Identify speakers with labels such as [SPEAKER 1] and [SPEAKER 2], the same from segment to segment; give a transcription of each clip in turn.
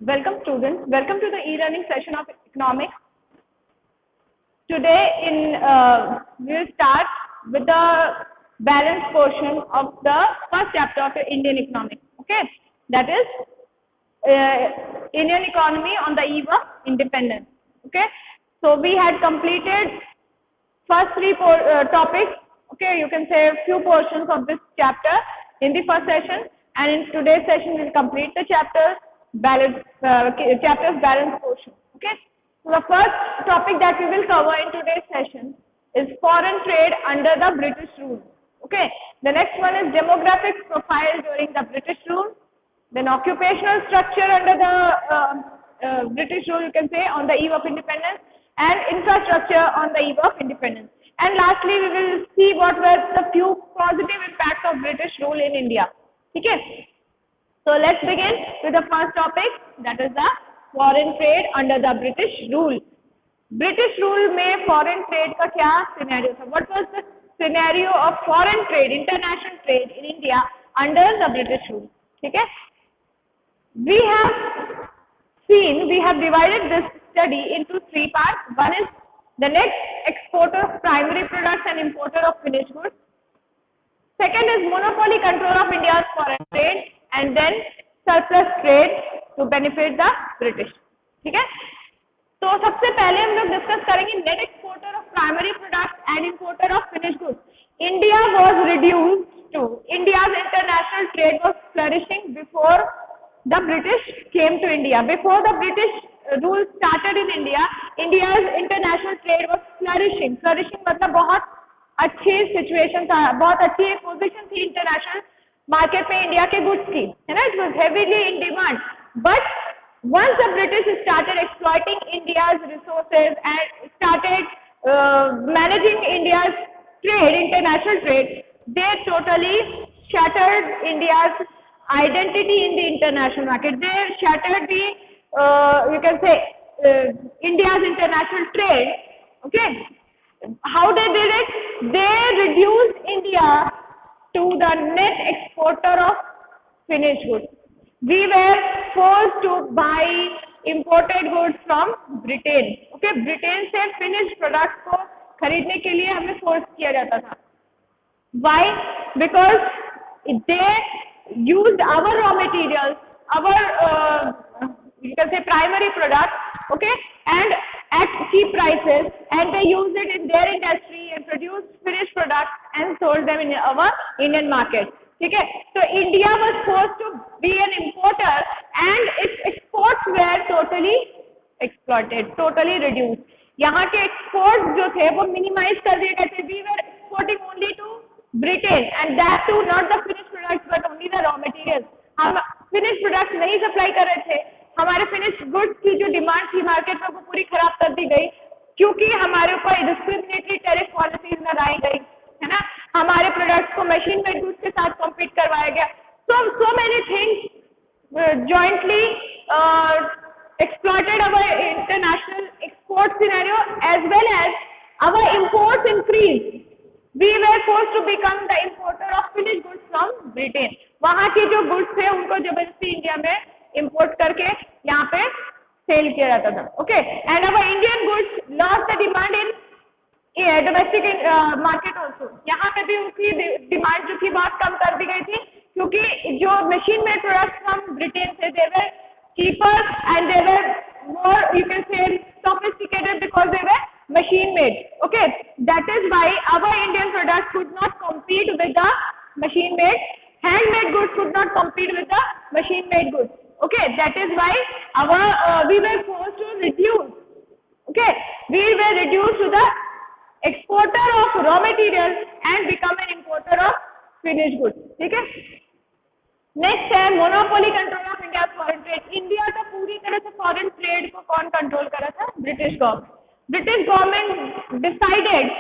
[SPEAKER 1] Welcome students, welcome to the e-learning session of economics. Today we'll start with the balance portion of the first chapter of Indian economics, okay, that is Indian economy on the eve of independence, okay. So we had completed first three topics, okay, you can say a few portions of this chapter in the first session, and in today's session we'll complete the chapter's balance portion, okay. So the first topic that we will cover in today's session is foreign trade under the British rule, okay. The next one is demographic profile during the British rule, then occupational structure under the British rule, you can say, on the eve of independence, and infrastructure on the eve of independence. And lastly, we will see what were the few positive impacts of British rule in India. Okay. So let's begin with the first topic, that is the foreign trade under the British rule. British rule में foreign trade का क्या scenario था? What was the scenario of foreign trade, international trade in India under the British rule? ठीक है? We have divided this study into three parts. One is the net exporter of primary products and importer of finished goods. Second is monopoly control of India's foreign trade, and then surplus trade to benefit the British. ठीक है? तो सबसे पहले हम लोग discuss करेंगे net exporter of primary products and importer of finished goods. India was reduced to India's international trade was flourishing before the British came to India. Before the British rule started in India, India's international trade was flourishing. Flourishing मतलब बहुत अच्छी situation था, बहुत अच्छी एक position थी international market में India के गुड्स की, है ना. It was heavily in demand, but once the British started exploiting India's resources and started managing India's trade, international trade, they totally shattered India's identity in the international market. They shattered the, you can say, India's international trade. Okay, how they did it? They reduced India to the net exporter of finished goods. We were forced to buy imported goods from Britain. Okay, Britain से finished products को खरीदने के लिए हमें force किया जाता था. Why? Because they used our raw materials, our you can say primary products, okay, and at cheap prices, and they used it in their industry and produced finished products and sold them in our Indian market. ठीक है? So India was forced to be an importer and its exports were totally exploited, totally reduced. यहाँ के exports जो थे वो minimize कर दिए गए थे. We were exporting only to Britain, and that too not the finished products but only the raw materials. हम finished products नहीं supply कर रहे थे. हमारे finished goods की जो demand थी मार्केट में वो पूरी खराब कर दी गई, क्योंकि हमारे ऊपर discriminatory tariff policies लगाई गई, है ना. हमारे प्रोडक्ट्स को मशीन मेड गुड्स के साथ कॉम्पीट करवाया गया. So many things jointly exploited our international export scenario as well as our imports increased. We were forced to become the importer of finished goods from Britain. वहाँ के जो goods थे उनको जबरदस्ती इंडिया में import करके यहाँ पे सेल किया जाता था. Okay, and our Indian goods lost the demand in domestic market also. यहाँ पे भी उनकी डिमांड जो थी बहुत कम कर दी गई थी, क्योंकि जो machine made products from Britain थे they were cheaper and they were more, you can say, sophisticated because they were machine made. Okay, that is why our Indian products could not compete with the machine made, handmade goods could not compete with the machine made goods. Okay, that is why we were forced to reduce. Okay, we were reduced to the exporter of raw materials and become an importer of finished goods. ठीक है? Next है monopoly control of India foreign trade. India का पूरी तरह से foreign trade को कौन control कर रहा था? British government. British government decided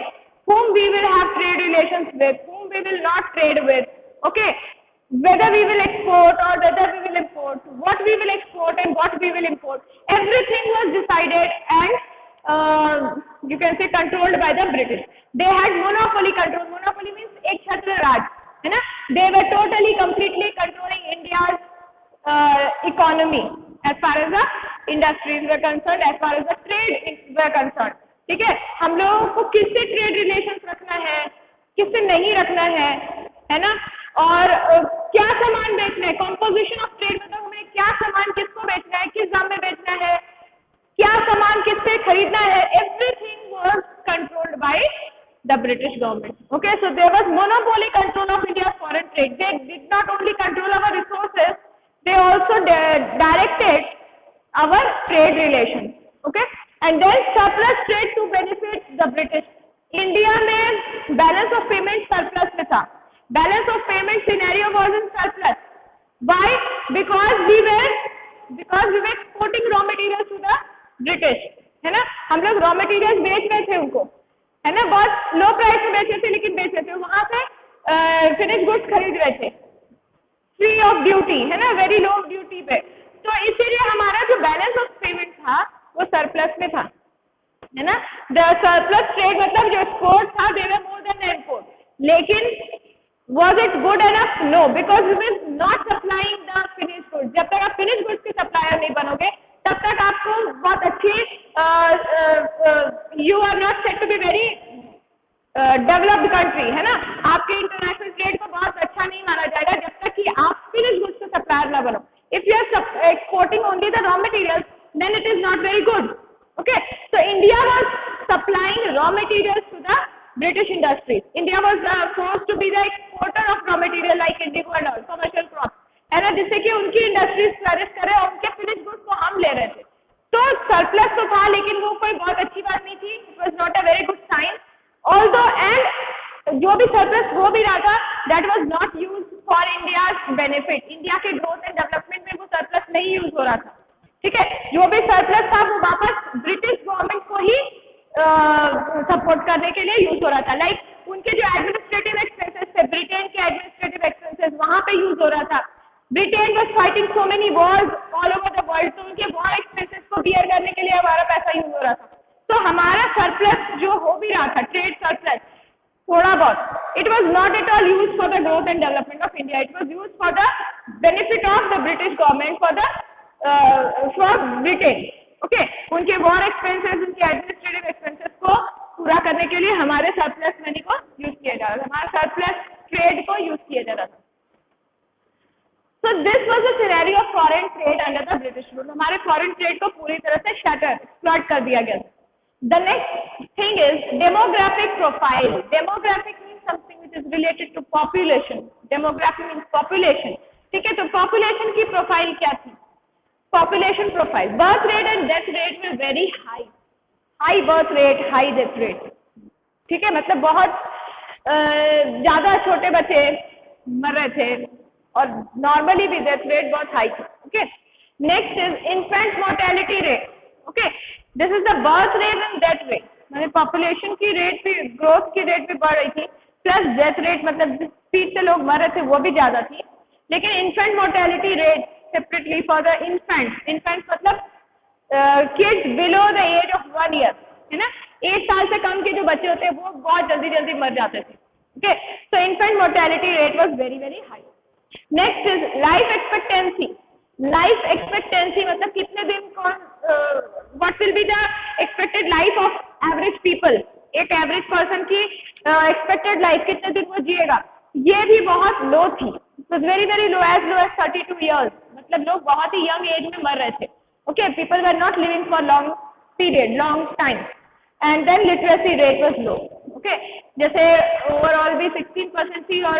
[SPEAKER 1] whom we will have trade relations with, whom we will not trade with. Okay, whether we will export or whether we will import, what we will export and what we will import, everything was decided and you can say controlled by the British. They had monopoly control. Monopoly means एक छत्र राज, है ना. They were totally completely controlling India's economy. as far as the industries were concerned, as far as the trade were concerned. ठीक है, हम लोगों को किससे ट्रेड रिलेशंस रखना है, किससे नहीं रखना है ना, और क्या सामान बेचना है, कॉम्पोजिशन ऑफ ट्रेड मतलब हमें क्या सामान किसको बेचना है, किस दाम में बेचना है, क्या सामान किससे खरीदना है, everything was controlled by the British government. Okay, so there was monopoly control of India foreign trade. They did not only control our resources, they also directed our trade relations. Okay, and then surplus trade to benefit the British. India में balance of payment surplus में था. Balance of payment scenario was in surplus. Why? Because we were exporting raw materials to the British. है ना, हम लोग raw materials बेच रहे थे उनको, है ना, बहुत लो प्राइस में बेच रहे थे, लेकिन बेच रहे थे वहां से फिनिश गुड्स खरीद रहे थे फ्री ऑफ ड्यूटी, है ना, वेरी लो ड्यूटी पे. तो इसीलिए हमारा जो बैलेंस ऑफ पेमेंट था वो सरप्लस में था, है ना. द सरप्लस ट्रेड मतलब जो एक्सपोर्ट था they were more than import. लेकिन was it good enough? No, because we were not supplying the finish goods. जब तक आप फिनिश गुड्स के सप्लायर नहीं बनोगे तब तक आपको बहुत अच्छी you are not set to be very developed country, है ना. आपके इंटरनेशनल ट्रेड को बहुत अच्छा नहीं माना जाएगा जब तक कि आप फिनिश गुड्स के सप्लायर ना बनो. If you are exporting only the raw materials then it is not very good. Okay, so India was supplying raw materials to the British industries. India was forced to be the exporter of raw material like indigo and all commercial crops, है ना, जिससे कि उनकी industries flourish करे और उनके finish goods को हम ले रहे थे. तो सरप्लस तो था, लेकिन वो कोई बहुत अच्छी बात नहीं थी. It was not a very good sign. Although and जो भी सरप्लस हो भी रहा था that was not used for India's benefit. India के ग्रोथ एंड डेवलपमेंट में वो सरप्लस नहीं यूज हो रहा था. ठीक है, जो भी सरप्लस था वो वापस ब्रिटिश गवर्नमेंट को ही सपोर्ट करने के लिए यूज हो रहा था. लाइक उनके जो एडमिनिस्ट्रेटिव एक्सपेंसेस थे, ब्रिटेन के एडमिनिस्ट्रेटिव एक्सपेंसेस वहां पे यूज हो रहा था. Britain was fighting so many Wars all over the world, तो उनके वॉर एक्सपेंसेस को बियर करने के लिए हमारा पैसा यूज हो रहा था. तो हमारा सरप्लस जो हो भी रहा था, ट्रेड सरप्लस थोड़ा बहुत, it was not at all use for the growth and development of India. It was use for the benefit of the British government, for Britain. Okay, उनके वॉर एक्सपेंसेस, उनके administrative expenses को पूरा करने के लिए हमारे सरप्लस मनी को use किया जा रहा था, हमारे सरप्लस ट्रेड को यूज किया जा रहा था. So this was the scenario of foreign trade under the British rule. हमारे foreign trade को पूरी तरह से शटर, एक्सप्लॉइट कर दिया गया. The next thing is demographic profile. Demographic means something which is related to population. Demography means population. ठीक है, तो population की profile क्या थी? Population profile. Birth rate and death rate were very high. High birth rate, high death rate. ठीक है, मतलब बहुत ज्यादा छोटे बच्चे मर रहे थे और नॉर्मली भी डेथ रेट बहुत हाई थी. Okay, next is infant mortality rate. Okay, this is the birth rate and death rate. मतलब पॉपुलेशन की रेट भी, ग्रोथ की रेट भी बढ़ रही थी, प्लस डेथ रेट मतलब जिस स्पीड से लोग मर रहे थे वो भी ज्यादा थी. लेकिन infant mortality rate separately for the infant. Infant मतलब kids below the age of 1 year, है ना, 1 साल से कम के जो बच्चे होते हैं वो बहुत जल्दी जल्दी मर जाते थे. Okay, so infant mortality rate was very very high. Next is life expectancy. Life expectancy मतलब कितने दिन कौन, what will be the expected life of average people. एक एवरेज पर्सन की एक्सपेक्टेड लाइफ कितने दिन वो जिएगा, ये भी बहुत लो थी. It was very very low, as low as 32 years. मतलब लोग बहुत ही यंग एज में मर रहे थे. Okay, people were not living for long period, long time. And then literacy rate was low. Okay, जैसे ओवरऑल भी 16% थी, और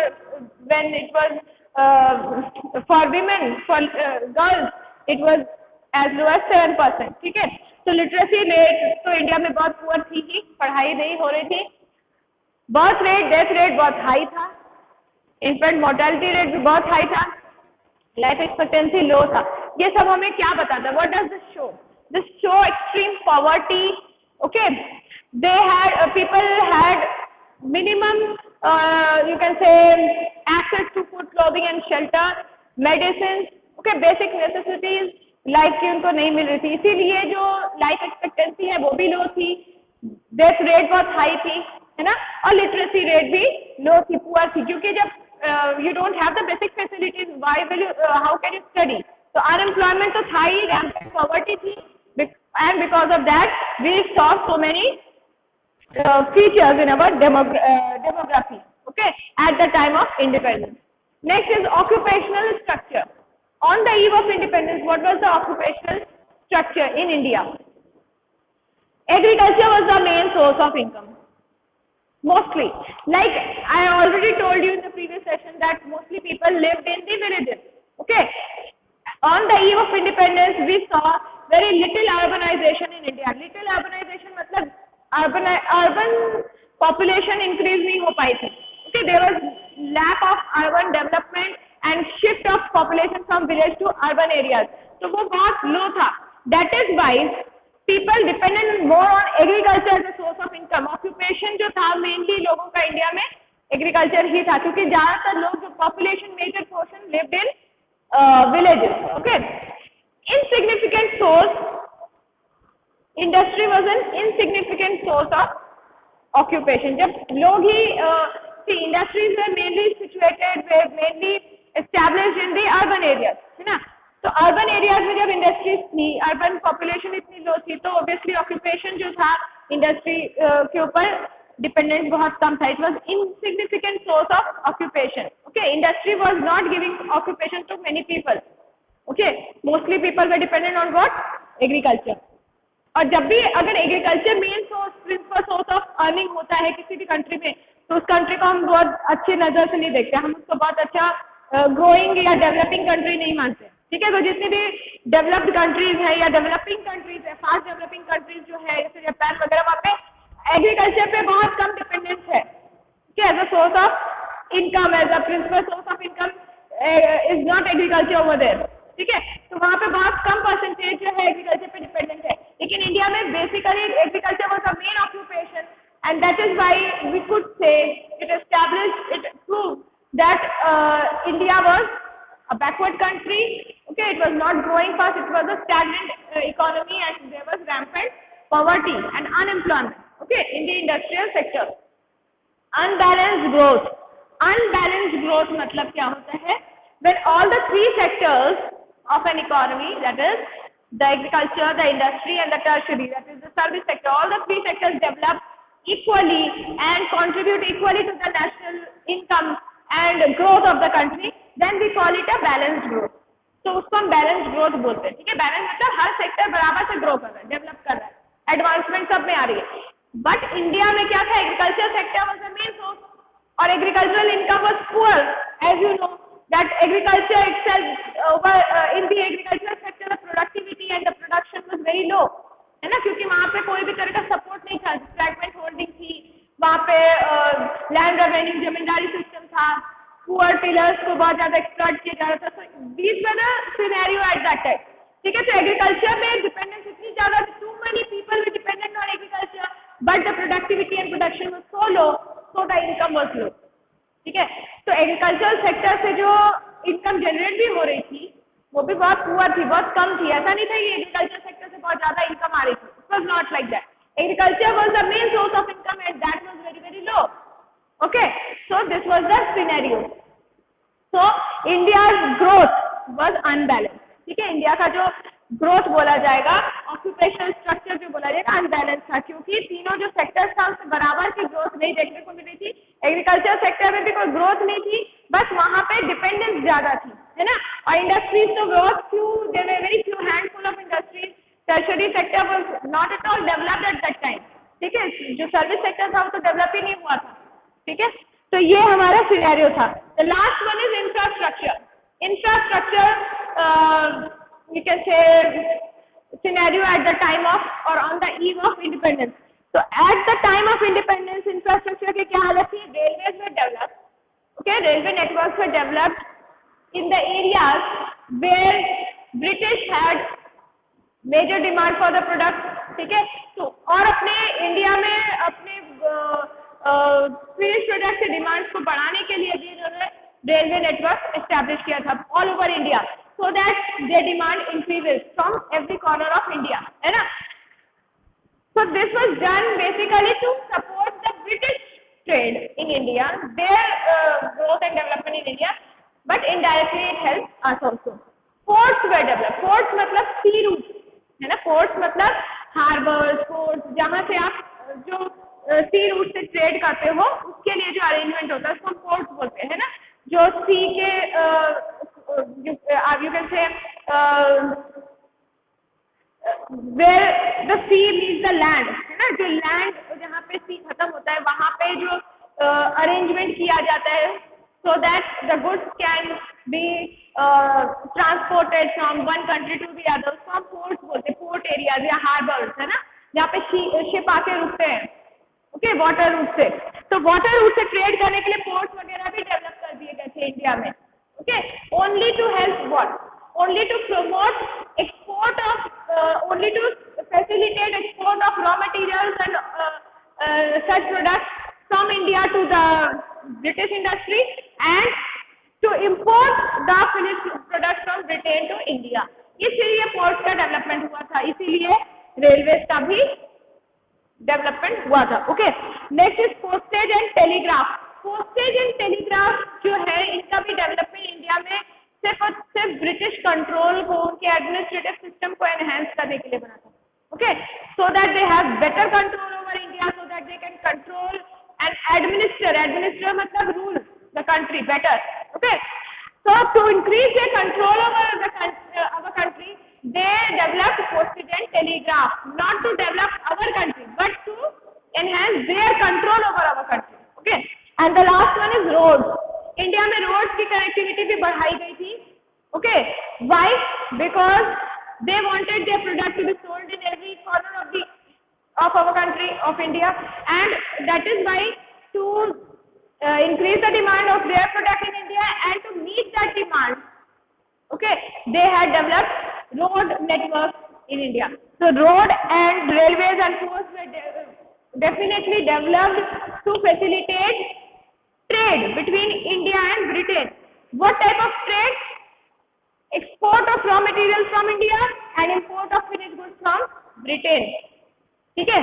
[SPEAKER 1] when it was for women, for girls, it was as low as 7%. ठीक है, तो लिटरेसी रेट तो India में बहुत पुअर थी ही, पढ़ाई नहीं हो रही थी. बर्थ रेट, डेथ रेट बहुत हाई था. इन्फेंट मोर्टेलिटी रेट भी बहुत हाई था. लाइफ एक्सपेक्टेंसी लो था. ये सब हमें क्या बताता है? What does this show? This show extreme poverty. Okay, they had people had minimum you can say access to food, clothing and shelter, medicines. Okay, basic necessities life की उनको नहीं मिल रही थी. इसीलिए जो लाइफ एक्सपेक्टेंसी है वो भी लो थी, डेथ रेट बहुत हाई थी, है ना, और लिटरेसी रेट भी लो थी, पुअर थी. क्योंकि जब you don't have the basic facilities, why will you how can you study? तो तो अनएम्प्लॉयमेंट तो था ही, रैम्पेंट पॉवर्टी थी, and because of that we saw so many features in our demography, okay, at the time of independence. Next is occupational structure. On the eve of independence, what was the occupational structure in India? Agriculture was the main source of income. Mostly, like I already told you in the previous session, that mostly people lived in the villages. Okay, on the eve of independence, we saw very little urbanization in India. Little urbanization मतलब urban population increase नहीं हो पाई थी. Okay, there was lack of urban development and shift of population from village to urban areas. तो वो बहुत low था. That is why people depended more on agriculture as a source of income. Occupation जो था mainly लोगों का India में agriculture ही था, क्योंकि ज्यादातर लोग population major portion lived in villages. Okay, insignificant source, industry was an insignificant source of occupation. जब लोग ही see industries were mainly situated, were mainly established in the urban areas, है ना. तो अर्बन एरियाज में जब इंडस्ट्रीज थी, urban population इतनी लो थी, तो ऑब्वियसली ऑक्यूपेशन जो था इंडस्ट्री के ऊपर डिपेंडेंस बहुत कम था. It was insignificant source of occupation. Okay, industry was not giving occupation to many people. Okay, mostly people were dependent on what? Agriculture. और जब भी अगर agriculture main source, principal source of earning होता है किसी भी कंट्री में, तो उस कंट्री को हम बहुत अच्छी नजर से नहीं देखते, हम उसको बहुत अच्छा ग्रोइंग या डेवलपिंग कंट्री नहीं मानते. ठीक है, तो जितनी भी डेवलप्ड कंट्रीज है या डेवलपिंग कंट्रीज है, फास्ट डेवलपिंग कंट्रीज जो है जैसे जापान वगैरह, वहाँ पे एग्रीकल्चर पे बहुत कम डिपेंडेंस है. ठीक है, as a source of income, as a principal source of income is not agriculture over there. ठीक है, तो वहाँ पे बहुत कम परसेंटेज जो है एग्रीकल्चर पे डिपेंडेंट है. लेकिन इंडिया में basically agriculture was the main occupation, and that is why we could say it established, it prove that India was a backward country. Okay, it was not growing fast, it was a stagnant economy, and there was rampant poverty and unemployment, okay, in the industrial sector. Unbalanced growth. Unbalanced growth मतलब क्या होता है? When all the three sectors of an economy, that is the agriculture, the industry and the tertiary, that is the service sector, all the three sectors develop equally and contribute equally to the national income and growth of the country, then we call it a balanced growth. तो उसको हम balance growth बोलते हैं. ठीक है, balance मतलब हर sector बराबर से ग्रो कर रहा है, डेवलप कर रहा है, एडवांसमेंट सब में आ रही है. बट इंडिया में क्या था? Agriculture sector was the main source, और agricultural income was poor. As you know that agriculture itself, in the agriculture sector the productivity and the production was very low, है ना, क्योंकि वहाँ पे कोई भी तरह का सपोर्ट नहीं था, फ्रैगमेंट होल्डिंग थी, वहाँ पे लैंड रेवेन्यू जमींदारी सिस्टम था, पुअर टिलर्स को बहुत ज्यादा एक्सप्लॉइट किया जा रहा था. So these were the scenario at that time. ठीक है, तो एग्रीकल्चर में डिपेंडेंस इतनी ज्यादा थी, too many people were dependent on agriculture, but the productivity and production was so low, so the income was low. ठीक है, तो एग्रीकल्चरल सेक्टर से जो इनकम जनरेट भी हो रही थी वो भी बहुत पुअर थी, बहुत कम थी. ऐसा नहीं था कि एग्रीकल्चर सेक्टर से बहुत ज्यादा इनकम आ रही थी. It was not like that. Agriculture was the main source of income and that was very, very low. Okay, so this was the scenario. So India's growth was unbalanced. ठीक है, India का जो growth बोला जाएगा, occupational structure जो बोला जाएगा, unbalance था, क्योंकि तीनों जो सेक्टर्स था उसमें बराबर की ग्रोथ नहीं देखने को मिल रही थी. एग्रीकल्चर सेक्टर में भी कोई ग्रोथ नहीं थी, बस वहाँ पे डिपेंडेंस ज्यादा थी, है ना. और इंडस्ट्रीज तो बहुत few, there were very few handful of industries. Tertiary sector was not at all developed at that time. ठीक है, जो सर्विस सेक्टर था वो तो डेवलप ही नहीं हुआ था. ठीक है, तो ये हमारा सिनेरियो था. The last one is infrastructure. Infrastructure you can say scenario at the time of or on the eve of independence. So at the time of independence infrastructure के क्या हालत थी? Railways were developed. Okay, railway networks were developed in the areas where British had major demand for the product. ठीक है, तो और अपने India में अपने फिनिश प्रोडक्ट के डिमांड्स को बढ़ाने के लिए भी इन्होंने रेलवे नेटवर्क एस्टैब्लिश किया था all over India, so that their demand increases from every corner of India, है ना. So this was done basically to support the British trade in India, their growth and development in India, but indirectly it helped us also. Ports way develop, ports मतलब सी root है ना, ports मतलब harbours, ports, जहाँ से आप जो सी root से trade करते हो उसके लिए जो अरेंजमेंट होता है उसको हम पोर्ट्स बोलते हैं ना, जो सी के यू कैन से where the sea meets the land है ना, जो लैंड जहाँ पे सी खत्म होता है वहाँ पे जो अरेंजमेंट किया जाता है so that the goods can be transported from one country to the other, उसको हम ports बोलते हैं, पोर्ट एरियाज या हार्बर्स है ना, जहाँ पे शिप आके रुकते हैं, ओके, वाटर रूट से। तो वाटर रूट से ट्रेड करने के लिए पोर्ट्स वगैरह भी डेवलप कर दिए गए थे इंडिया में, okay, only to help what, only to promote export of only to facilitate export of raw materials and such products from India to the British industry and to import the finished products from Britain to India। इसलिए port का development हुआ था, इसीलिए railway का भी development हुआ था, okay. Next is postage and telegraph. Postage and telegraph जो है इनका भी डेवलपमेंट इंडिया में सिर्फ और सिर्फ ब्रिटिश कंट्रोल को, उनके एडमिनिस्ट्रेटिव सिस्टम को एनहेंस करने के लिए बना था, okay, so that they have better control over India, so that they can control and administer मतलब rule the country better, okay. So to increase their control over our country, they developed postage and telegraph, not to develop our country, but to enhance their control over our country, okay. And the last one is roads। India में roads की connectivity भी बढ़ाई गई थी, okay, why, because they wanted their product to be sold in every corner of our country of India, and that is why to increase the demand of their product in India and to meet that demand, okay, they had developed road networks in India। So road and railways and ports were definitely developed to facilitate trade between India and Britain। What type of trade? Export of raw materials from India and import of finished goods from Britain, ठीक है।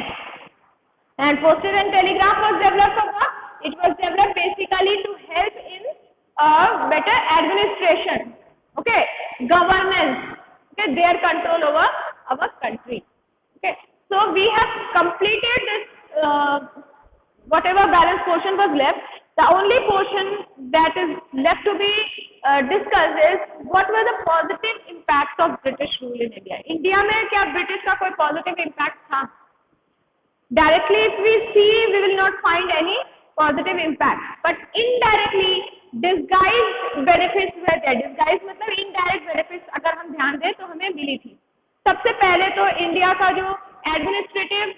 [SPEAKER 1] And postage and telegraph was developed for what? It was developed basically to help in better administration, okay, governance, okay, their control over our country, okay। So we have completed this whatever balance portion was left। The only portion that is left to be discussed is what were the positive impacts of British rule in India। India में क्या British का कोई positive impact था? Directly if we see, we will not find any positive impact, but indirectly disguised benefits were there। Disguised मतलब indirect benefits अगर हम ध्यान दें तो हमें मिली थी। सबसे पहले तो इंडिया का जो administrative,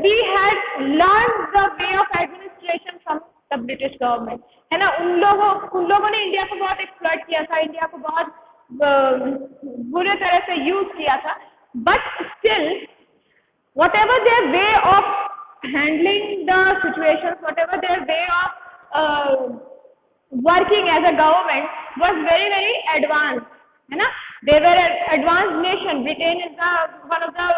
[SPEAKER 1] we had learned the way of administration from the British government, है ना। उन लोगों ने इंडिया को बहुत एक्सप्लॉइट किया था, इंडिया को बहुत बुरे तरह से यूज किया था, but still whatever their way of handling the situations, whatever their way of working as a government was very very advanced, है ना। They were an advanced nation। Britain is the one of the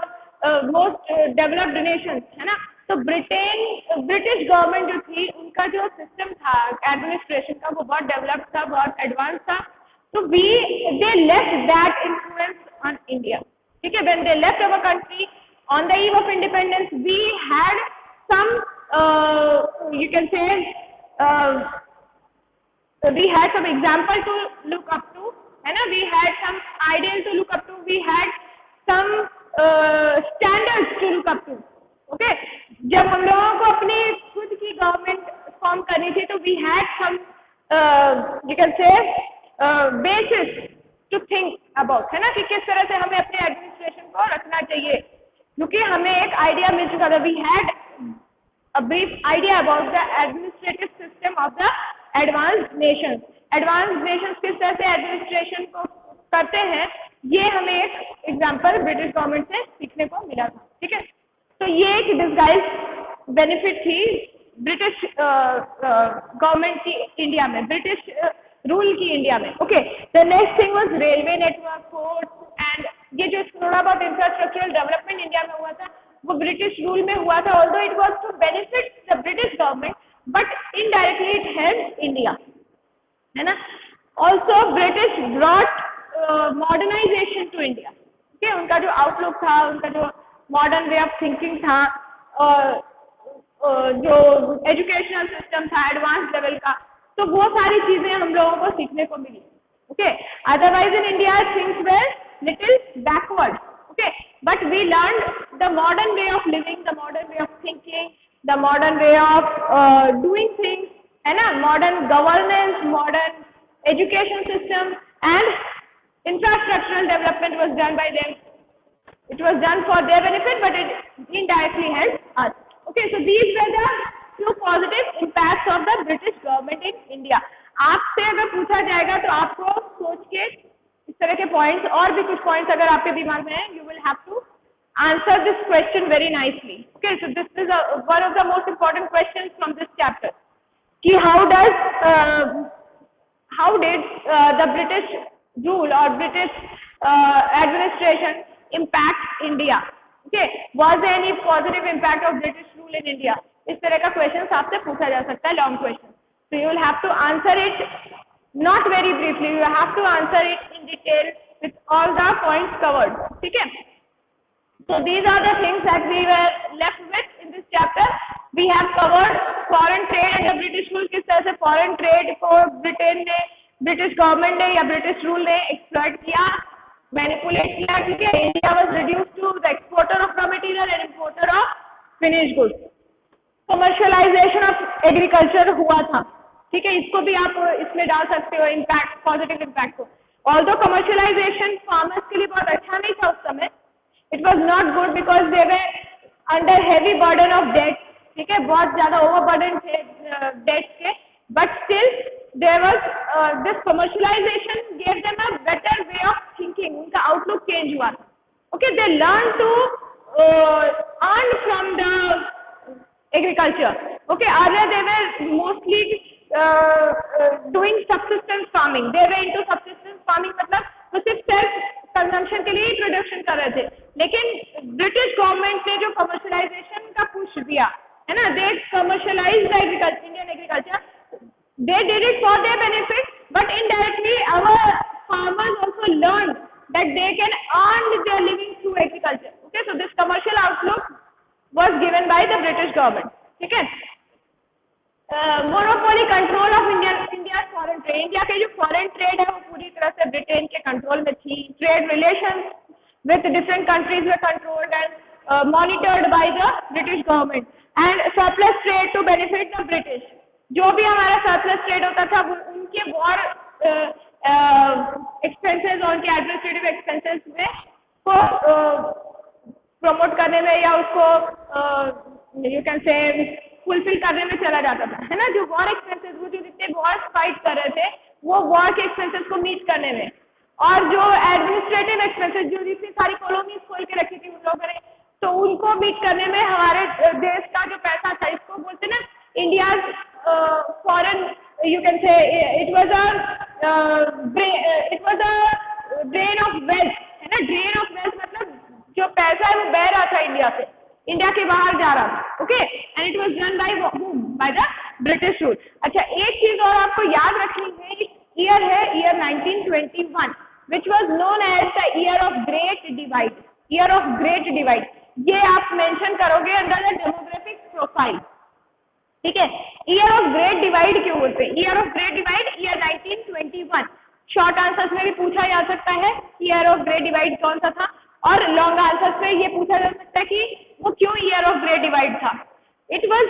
[SPEAKER 1] most developed nations, है ना। तो British government जो थी उनका जो system था एडमिनिस्ट्रेशन का वो बहुत डेवलप्ड था, बहुत एडवांस था। तो they left that influence on India, ठीक है। When they left our country on the eve of independence, we had some you can say we had some example to look up to, है ना। We had some ideal to look up to, we had some standards to look up to, okay। जब हम लोगों को अपनी खुद की government form करनी थी तो we had some you can say basis to think about, है ना, कि किस तरह से हमें अपने एडमिनिस्ट्रेशन को रखना चाहिए, क्योंकि हमें एक आइडिया मिल चुका था। We had a brief idea about the administrative system of the advanced nations. Advanced nations किस तरह से एडमिनिस्ट्रेशन को करते हैं, ये हमें एक एग्जांपल ब्रिटिश गवर्नमेंट से सीखने को मिला था, ठीक है। तो ये एक डिस्गाइज बेनिफिट थी ब्रिटिश गवर्नमेंट की इंडिया में, ब्रिटिश रूल की इंडिया में, okay. The next thing was railway network, ports and ये जो थोड़ा बहुत इंफ्रास्ट्रक्चरल डेवलपमेंट इंडिया में हुआ था वो ब्रिटिश रूल में हुआ था। Although it was to benefit the British government, but indirectly it helped India, है ना। Also British brought modernisation to India. ठीक है, उनका जो आउटलुक था, उनका जो मॉडर्न वे ऑफ थिंकिंग था, जो एजुकेशनल सिस्टम था एडवांस लेवल का, तो वो सारी चीजें हम लोगों को सीखने को मिली। Okay, otherwise in India things were little backward. Okay, but we learn the modern way of living, the modern way of thinking, the modern way of doing things, है ना, modern governance, modern education system, and infrastructural development was done by them. It was done for their benefit, but it indirectly helped us. Okay, so these were the two positive impacts of the British government in India. आपसे अगर पूछा जाएगा तो आपको सोच के इस तरह के पॉइंट्स और भी कुछ पॉइंट्स अगर आपके दिमाग में हैं, you will have to answer this question very nicely. Okay, so this is one of the most important questions from this chapter. कि how did the British rule or British administration impact India? Okay, was there any positive impact of British rule in India? इस तरह का question आपसे पूछा जा सकता है, long question. So you will have to answer it not very briefly. You have to answer it in detail with all the points covered. ठीक है? So these are the things that we were left with in this chapter. We have covered foreign trade and the British rule. किस तरह से foreign trade को Britain ने, British government ने या British rule ने एक्सप्लॉइट किया, मैनिपुलेट किया. ठीक है, India was reduced to the exporter of raw material and importer of finished goods. Commercialisation of agriculture हुआ था. ठीक है, इसको भी आप इसमें डाल सकते हो इम्पैक्ट, पॉजिटिव इम्पैक्ट को. ऑल्दो कमर्शियलाइजेशन फार्मर्स के लिए बहुत अच्छा नहीं था उस समय. It was not good because they were under heavy burden of debt. ठीक है, बहुत ज्यादा ओवरबर्डन थे डेट के, but still there was this commercialisation gave them a better way of thinking. उनका आउटलुक चेंज हुआ. Okay, they learn to earn from the agriculture. Okay, earlier they were mostly doing subsistence farming. They were into subsistence farming, मतलब वो सिर्फ self consumption के लिए ही production कर रहे थे. लेकिन ब्रिटिश गवर्नमेंट ने जो कमर्शियलाइजेशन का पुश दिया है ना, they commercialized agriculture, Indian agriculture. They did it for their benefit, but indirectly our farmers also learned that they can earn their living through agriculture. Okay, so this commercial outlook was given by the British government. ठीक है, monopoly control of India foreign trade. India के जो foreign trade है वो पूरी तरह से Britain के कंट्रोल में थी. Trade relations with different countries were controlled and monitored by the British government. And surplus trade to benefit the British. जो भी हमारा सरप्लस ट्रेड होता था वो उनके वॉर एक्सपेंसेस और उनके एडमिनिस्ट्रेटिव एक्सपेंसेस में को प्रमोट करने में या उसको यू कैन से फुलफिल करने में चला जाता था, है ना. जो वॉर एक्सपेंसेस, वो जो जितने वॉर्स फाइट कर रहे थे वो वॉर के एक्सपेंसेस को मीट करने में, और जो एडमिनिस्ट्रेटिव एक्सपेंसेस जो जितनी सारी कॉलोनीज खोल के रखी थी उन लोगों ने, तो उनको मीट करने में हमारे देश का जो पैसा था, इसको बोलते ना इंडिया फॉरेन, यू कैन से it was a drain of wealth, है ना. ड्रेन ऑफ वेल्थ मतलब जो पैसा है वो बह रहा था इंडिया से, इंडिया के बाहर जा रहा था. Okay, and it was done by the British rule. अच्छा, एक चीज और आपको याद रखनी है, ईयर है year 1921, which was known as the year of great divide. Year of great divide ये आप मेंशन करोगे अंडर द डेमोग्राफिक प्रोफाइल. ठीक है, ईयर ऑफ ग्रेट डिवाइड क्यों बोलते हैं? Year of great divide year 1921. Short answers में भी पूछा जा सकता है ईयर ऑफ ग्रेट डिवाइड कौन सा था, और लॉन्ग आंसर्स में ये पूछा जा सकता है कि वो क्यों ईयर ऑफ ग्रेट डिवाइड था. It was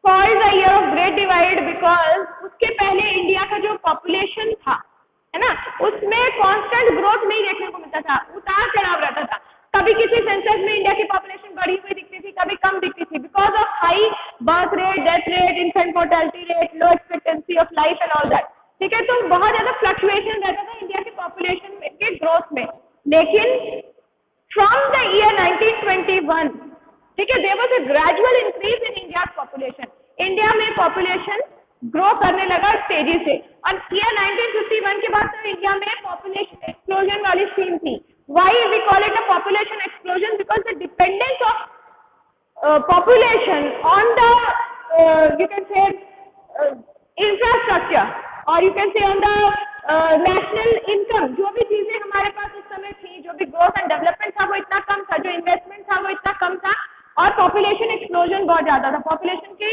[SPEAKER 1] called the year of great divide because उसके पहले इंडिया का जो पॉपुलेशन था, है ना, उसमें कांस्टेंट ग्रोथ नहीं देखने को मिलता था, उतार चढ़ाव रहता था. कभी किसी सेंसस में इंडिया की पॉपुलेशन बढ़ी हुई दिखती थी, कभी कम दिखती थी, because of high birth rate, death rate, infant mortality rate, low expectancy of life and all that. ठीक है, तो बहुत ज्यादा फ्लक्चुएशन रहता था इंडिया की पॉपुलेशन के ग्रोथ में. लेकिन from the year 1921, ठीक है, there was a gradual increase in India's population. India में पॉपुलेशन ग्रो करने लगा तेजी से, और ईयर 1951 के बाद तो इंडिया में पॉपुलेशन एक्सप्लोजन वाली सीन थी. Why we call it a population explosion? Because the dependence of population on the you can say infrastructure, or you can say on the national income, जो भी चीजें हमारे पास उस समय थी, जो भी ग्रोथ एंड डेवलपमेंट था वो इतना कम था, जो इन्वेस्टमेंट था वो इतना कम था, और पॉपुलेशन एक्सप्लोजन बहुत ज्यादा था, पॉपुलेशन की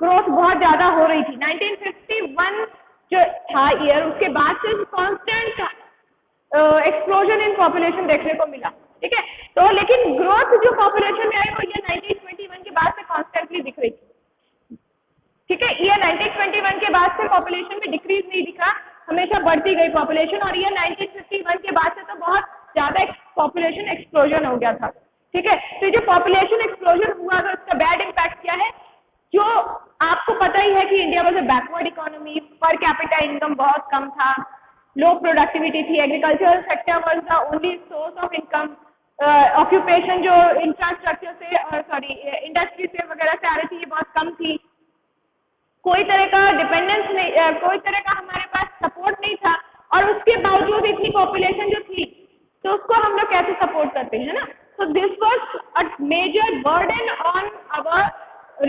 [SPEAKER 1] ग्रोथ बहुत ज्यादा हो रही थी। 1951 जो था ईयर, उसके बाद से कांस्टेंट एक्सप्लोजन इन पॉपुलेशन देखने को मिला, ठीक है। तो लेकिन ग्रोथ जो पॉपुलेशन में आई वो ये 1921 के बाद से कॉन्स्टेंटली दिख रही थी, ठीक है। ईयर 1921 के बाद से पॉपुलेशन में डिक्रीज नहीं दिखा, हमेशा बढ़ती गई पॉपुलेशन, और ईयर 1951 के बाद से तो बहुत ज्यादा पॉपुलेशन एक्सप्लोजन हो गया था, ठीक है। तो जो पॉपुलेशन एक्सप्लोजन हुआ तो उसका बैड इम्पैक्ट क्या है, जो आपको पता ही है कि India was a backward economy, per capita income बहुत कम था, लो प्रोडक्टिविटी थी, agricultural sector was the only source of income, occupation जो इंफ्रास्ट्रक्चर से सॉरी इंडस्ट्री से वगैरह से आ रही थी ये बहुत कम थी, कोई तरह का डिपेंडेंस नहीं, कोई तरह का हमारे पास सपोर्ट नहीं था, और उसके बावजूद इतनी पॉपुलेशन जो थी तो उसको हम लोग कैसे सपोर्ट करते हैं ना। तो this was a major burden on our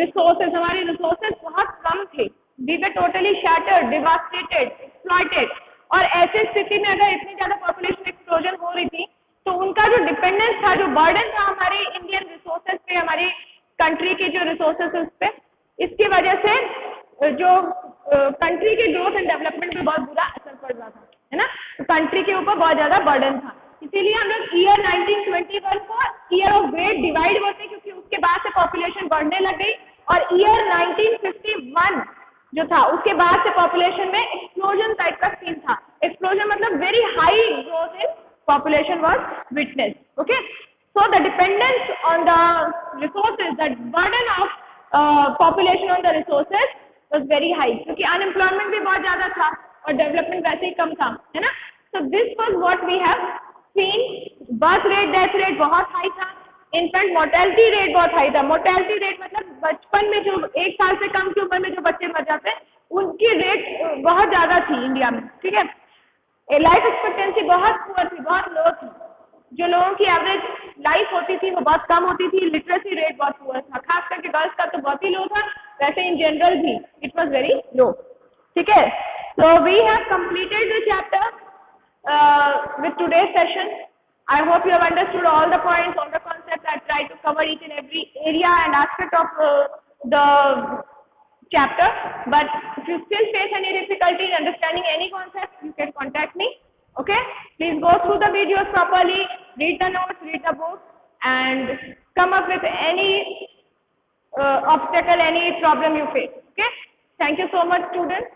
[SPEAKER 1] resources, हमारे रिसोर्सेज बहुत कम थे, we were totally shattered, devastated, exploited, और ऐसे स्थिति में अगर इतनी ज्यादा पॉपुलेशन एक्सप्लोजन हो रही थी तो उनका जो डिपेंडेंस था, जो बर्डन था हमारे इंडियन रिसोर्सेज पे, हमारी कंट्री के जो रिसोर्सेज उस पे, इसकी वजह से जो कंट्री के ग्रोथ एंड डेवलपमेंट पे बहुत बुरा असर पड़ रहा था, है ना। तो कंट्री के ऊपर बहुत ज्यादा बर्डन था, इसीलिए हम लोग ईयर 1921 को ईयर ऑफ ग्रेट डिवाइड बोलते हैं, क्योंकि उसके बाद से पॉपुलेशन बढ़ने लग गई, और ईयर 1951 जो था उसके बाद से पॉपुलेशन में एक्सप्लोजन टाइप का सीन था। एक्सप्लोजन मतलब very high growth in population was witnessed, okay. So the dependence on the resources, the burden of population on the resources was very high, क्योंकि unemployment भी बहुत ज्यादा था और development वैसे ही कम था, है ना। So this was what we have seen, birth rate, death rate बहुत high था, infant mortality rate बहुत high था। mortality rate मतलब बचपन में जो 1 साल से कम की उम्र में जो बच्चे मर जाते हैं उनकी रेट बहुत ज्यादा थी इंडिया में, ठीक है। लाइफ एक्सपेक्टेंसी बहुत पुअर थी, बहुत लो थी, जो लोगों की एवरेज लाइफ होती थी वो बहुत कम होती थी, लिटरेसी रेट बहुत पुअर था, खास करके गर्ल्स का तो बहुत ही लो था, वैसे इन जनरल भी इट वाज वेरी लो, ठीक है। So we have completed the chapter with today's session. I hope you have understood all the points, all the concepts. I tried to cover each and every area and aspect of the chapter, but if you still face any difficulty in understanding any concept, you can contact me, okay. Please go through the videos properly, read the notes, read the book, and come up with any obstacle, any problem you face, okay. Thank you so much, students.